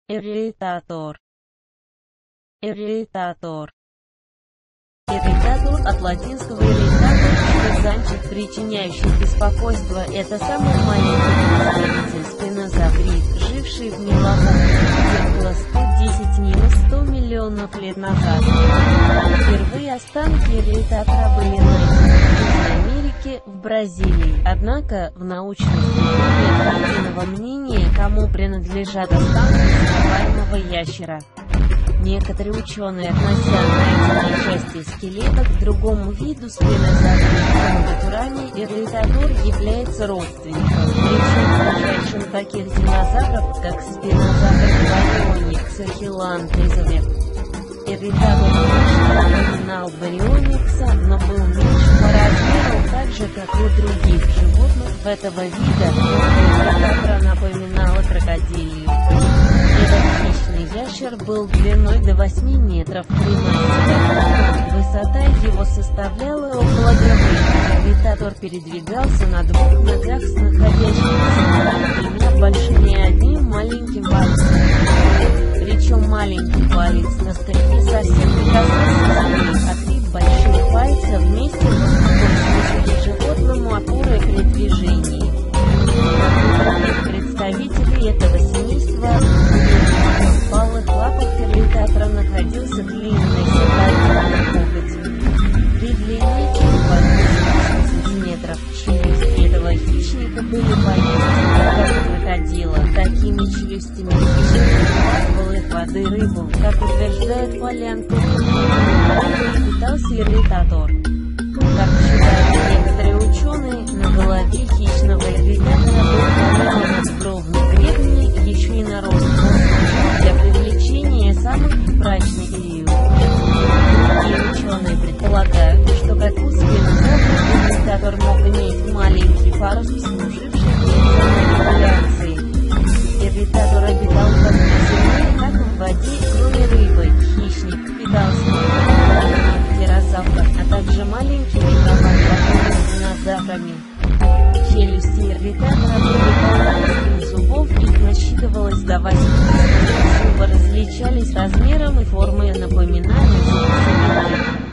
Ирритатор. Ирритатор. Ирритатор от латинского irritator, что значит причиняющий беспокойство. Это самый маленький представитель спинозаврид, живший в меловом около 110-100 миллионов лет назад. Впервые останки ирритатора были найдены в Южной Америке, в Бразилии. Однако в научных кругах нет единого мнения, кому принадлежат останки называемого ящера. Некоторые ученые относят найденные части скелета к другому виду спинозавридов, натуральный ирритатор является родственником, причем ближайшим таких динозавров, как спинозавр Барионикс и хилантезавр. Ирритатор напоминал Барионикса, но был меньше по размеру, так же как и у других животных этого вида, ирритатора напоминала крокодилию. Этот хищный ящер был длиной до 8 метров, 13 высота его составляла около головы. Ирритатор передвигался на двух ногах с находящимися двумя большими и одним маленьким пальцем. Причем маленький палец на стыке совсем не касался земли, а 3 больших пальца вместе служили животному опорой при движении. Представители этого семейства в палых лапах ирритатора находился длинный седловидный коготь. При длине тела 80 сантиметров челюсти этого хищника были поистине как у крокодила. Такими челюстями хищник вырвал из воды рыбу, как утверждает Полянка, и питался ирритатор. Как считают некоторые ученые, на голове хищного ирритатора был помимо надбровных гребней еще и нарост для привлечения самых брачных период. Другие ученые предполагают, что как у спинозавра ирритатор мог иметь маленький парус, служивший для манипуляции. Ирритатор обитал как на земле, так и в воде, кроме рыбы. Хищник питался птерозавров, а также маленькими динозаврами. Челюсти ирритатора были полны зубов, их насчитывалось до 8. Зубы различались размером и формой, напоминали зубы.